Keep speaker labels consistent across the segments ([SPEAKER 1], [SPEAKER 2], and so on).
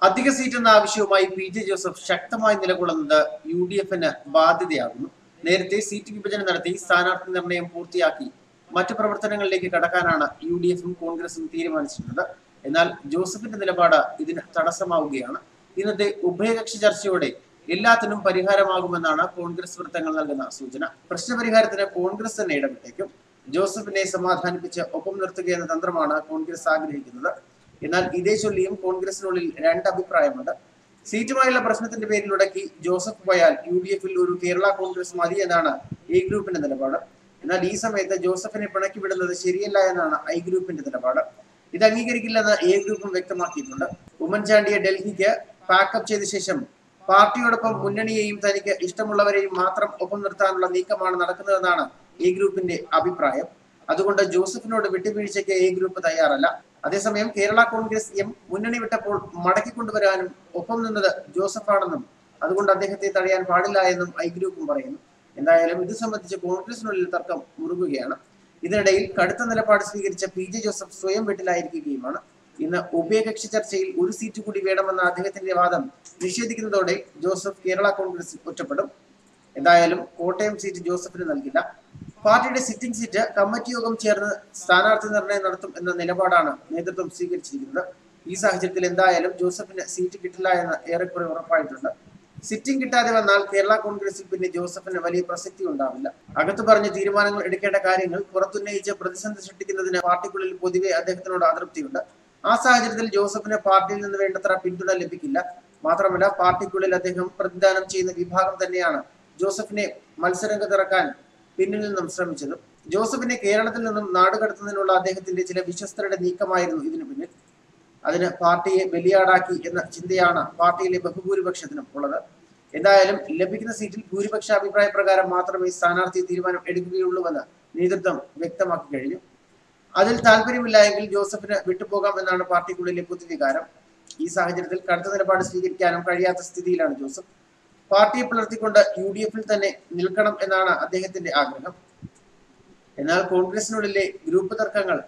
[SPEAKER 1] അധിക സീറ്റ് എന്ന ആവശ്യവുമായി PJ ജോസഫ് ശക്തമായി നിലകൊള്ളുന്നത് UDFന് ബാധ്യതയാകുന്നു. നേരത്തെ സീറ്റ് വിഭജനം നടത്തി സ്ഥാനാർത്ഥി നിർണയം പൂർത്തിയാക്കി മറ്റു പ്രവർത്തനങ്ങളിലേക്ക് കടക്കാനാണ് UDFും കോൺഗ്രസും തീരുമാനിച്ചിട്ടുള്ളത്. എന്നാൽ ജോസഫിന്റെ നിലപാട് ഇതിന് തടസ്സമാവുകയാണ്. ഇന്നത്തെ ഉഭയകക്ഷി ചർച്ചയോടെ എല്ലാത്തിനും പരിഹാരമാകുമെന്നാണ് കോൺഗ്രസ് വൃത്തങ്ങൾ നൽകുന്ന സൂചന. പ്രശ്നപരിഹാരത്തിന് കോൺഗ്രസ് തന്നെ ഇടപെട്ടേക്കും. ജോസഫിനെ സമാധാനിപ്പിച്ച് ഒപ്പം നിർത്തുകയെന്ന തന്ത്രമാണ് കോൺഗ്രസ് ആഗ്രഹിക്കുന്നത്. എന്നാൽ ഇതേ ചൊല്ലിയും കോൺഗ്രസിനുള്ളിൽ രണ്ട് അഭിപ്രായമുണ്ട്. സീറ്റുമായുള്ള പ്രശ്നത്തിന്റെ പേരിൽ ഉടക്കി ജോസഫ് പോയാൽ UDFിൽ ഒരു കേരള കോൺഗ്രസ് മതി എന്നാണ് A ഗ്രൂപ്പിന്റെ നിലപാട്. എന്നാൽ ഈ സമയത്ത് ജോസഫിനെ പിണക്കി വിടുന്നത് ശരിയല്ല എന്നാണ് I ഗ്രൂപ്പിന്റെ നിലപാട്. ഇത് അംഗീകരിക്കില്ലെന്ന് A ഗ്രൂപ്പും വ്യക്തമാക്കിയിട്ടുണ്ട്. ഉമ്മൻചാണ്ടിയെ ഡൽഹിക്ക് പാക്കപ്പ് ചെയ്ത ശേഷം പാർട്ടിയോടൊപ്പം മുന്നണിയെയും തനിക്ക് ഇഷ്ടമുള്ളവരെയും മാത്രം ഒപ്പം നിർത്താനുള്ള നീക്കമാണ് നടക്കുന്നതെന്നാണ് A ഗ്രൂപ്പിന്റെ അഭിപ്രായം. അതുകൊണ്ട് ജോസഫിനോട് വിട്ടുവീഴ്ചയ്ക്ക് A ഗ്രൂപ്പ് തയ്യാറല്ല. അതേസമയം കേരള കോൺഗ്രസ് M മുന്നണി വിട്ടപ്പോൾ മടക്കിക്കൊണ്ടുവരാനും ഒപ്പം നിന്നത് ജോസഫാണെന്നും അതുകൊണ്ട് അദ്ദേഹത്തെ തടയാൻ പാടില്ല എന്നും I ഗ്രൂപ്പും പറയുന്നു. എന്തായാലും ഇത് സംബന്ധിച്ച് കോൺഗ്രസിനുള്ളിൽ തർക്കം മുറുകുകയാണ്. ഇതിനിടയിൽ കടുത്ത നിലപാട് സ്വീകരിച്ച PJ ജോസഫ് സ്വയം വീട്ടിലായിരിക്കുകയുമാണ്. ഇന്ന് ഉഭയകക്ഷി ചർച്ചയിൽ ഒരു സീറ്റ് കൂടി വേണമെന്ന അദ്ദേഹത്തിന്റെ വാദം നിഷേധിക്കുന്നതോടെ ജോസഫ് കേരള കോൺഗ്രസിൽ ഒറ്റപ്പെടും. എന്തായാലും കോട്ടയം സീറ്റ് ജോസഫിന് നൽകില്ല. പാർട്ടിയുടെ സിറ്റിംഗ് സീറ്റ് കമ്മിറ്റി യോഗം ചേർന്ന് സ്ഥാനാർത്ഥി നിർണയം നടത്തും എന്ന നിലപാടാണ് നേതൃത്വം സ്വീകരിച്ചിരിക്കുന്നത്. ഈ സാഹചര്യത്തിൽ എന്തായാലും ജോസഫിന് സീറ്റ് കിട്ടില്ല എന്ന് ഏറെക്കുറെ ഉറപ്പായിട്ടുണ്ട്. സിറ്റിംഗ് കിട്ടാതെ വന്നാൽ കേരള കോൺഗ്രസിൽ പിന്നെ ജോസഫിന് വലിയ പ്രസക്തി ഉണ്ടാവില്ല. അകത്തു പറഞ്ഞ് തീരുമാനങ്ങൾ എടുക്കേണ്ട കാര്യങ്ങൾ പുറത്തുന്നയിച്ച് പ്രതിസന്ധി സൃഷ്ടിക്കുന്നതിന് പാർട്ടിക്കുള്ളിൽ പൊതുവെ അദ്ദേഹത്തിനോട് അതൃപ്തിയുണ്ട്. ആ സാഹചര്യത്തിൽ ജോസഫിന് പാർട്ടിയിൽ നിന്ന് വേണ്ടത്ര പിന്തുണ ലഭിക്കില്ല. മാത്രമല്ല പാർട്ടിക്കുള്ളിൽ അദ്ദേഹം പ്രതിദാനം ചെയ്യുന്ന വിഭാഗം തന്നെയാണ് ജോസഫിനെ മത്സരരംഗത്തിറക്കാൻ പിന്നിൽ നിന്നും ശ്രമിച്ചത്. ജോസഫിനെ കേരളത്തിൽ നിന്നും നാടുകടത്തുന്നതിനുള്ള അദ്ദേഹത്തിന്റെ ചില വിശ്വസ്തരുടെ നീക്കമായിരുന്നു ഇതിനു പിന്നിൽ. അതിന് പാർട്ടിയെ ബലിയാടാക്കി എന്ന ചിന്തയാണ് പാർട്ടിയിലെ ബഹുഭൂരിപക്ഷത്തിനും ഉള്ളത്. എന്തായാലും ലഭിക്കുന്ന സീറ്റിൽ ഭൂരിപക്ഷ അഭിപ്രായ പ്രകാരം മാത്രമേ സ്ഥാനാർത്ഥി തീരുമാനം എടുക്കുകയുള്ളൂവെന്ന് നേതൃത്വം വ്യക്തമാക്കി കഴിഞ്ഞു. അതിൽ താല്പര്യമില്ല എങ്കിൽ ജോസഫിന് വിട്ടുപോകാം എന്നാണ് പാർട്ടിക്കുള്ളിലെ പൊതുവികാരം. ഈ സാഹചര്യത്തിൽ കടുത്ത നിലപാട് സ്വീകരിക്കാനും കഴിയാത്ത സ്ഥിതിയിലാണ് ജോസഫ്. പാർട്ടിയെ പിളർത്തിക്കൊണ്ട് UDFിൽ തന്നെ നിൽക്കണം എന്നാണ് അദ്ദേഹത്തിന്റെ ആഗ്രഹം. എന്നാൽ കോൺഗ്രസിനുള്ളിലെ ഗ്രൂപ്പ് തർക്കങ്ങൾ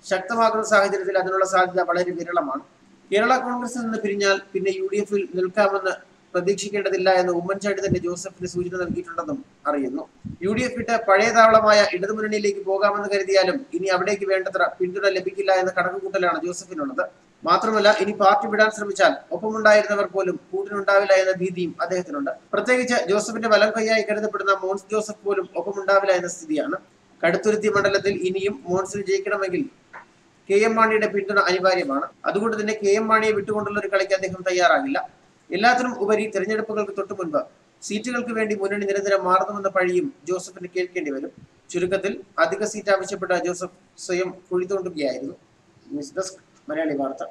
[SPEAKER 1] ശക്തമാകുന്ന സാഹചര്യത്തിൽ അതിനുള്ള സാധ്യത വളരെ വിരളമാണ്. കേരള കോൺഗ്രസിൽ നിന്ന് പിരിഞ്ഞാൽ പിന്നെ UDFിൽ നിൽക്കാമെന്ന് പ്രതീക്ഷിക്കേണ്ടതില്ല എന്ന് ഉമ്മൻചാണ്ടി തന്നെ ജോസഫിന് സൂചന നൽകിയിട്ടുണ്ടെന്നും അറിയുന്നു. UDF വിട്ട് പഴയ താവളമായ ഇടതുമുന്നണിയിലേക്ക് പോകാമെന്ന് കരുതിയാലും ഇനി അവിടേക്ക് വേണ്ടത്ര പിന്തുണ ലഭിക്കില്ല എന്ന കണക്കുകൂട്ടലാണ് ജോസഫിനുള്ളത്. മാത്രമല്ല ഇനി പാർട്ടി വിടാൻ ശ്രമിച്ചാൽ ഒപ്പമുണ്ടായിരുന്നവർ പോലും കൂട്ടിനുണ്ടാവില്ല എന്ന ഭീതിയും അദ്ദേഹത്തിനുണ്ട്. പ്രത്യേകിച്ച് ജോസഫിന്റെ വലം കൈയായി കരുതപ്പെടുന്ന മോൻസ് ജോസഫ് പോലും ഒപ്പമുണ്ടാവില്ല എന്ന സ്ഥിതിയാണ്. കടുത്തുരുത്തി മണ്ഡലത്തിൽ ഇനിയും മോൻസിൽ ജയിക്കണമെങ്കിൽ KM മാണിയുടെ പിന്തുണ അനിവാര്യമാണ്. അതുകൊണ്ട് തന്നെ KM മാണിയെ വിട്ടുകൊണ്ടുള്ള ഒരു കളിക്ക് അദ്ദേഹം തയ്യാറാകില്ല. എല്ലാത്തിനും ഉപരി തെരഞ്ഞെടുപ്പുകൾക്ക് തൊട്ടു മുൻപ് സീറ്റുകൾക്ക് വേണ്ടി മുന്നണി നിരന്തരം മാറുന്നുവെന്ന പഴിയും ജോസഫിന് കേൾക്കേണ്ടി വരും. ചുരുക്കത്തിൽ അധിക സീറ്റ് ആവശ്യപ്പെട്ട ജോസഫ് സ്വയം കുഴി തോണ്ടുകയായിരുന്നു. ന്യൂസ് ഡെസ്ക് മലയാളി വാർത്ത.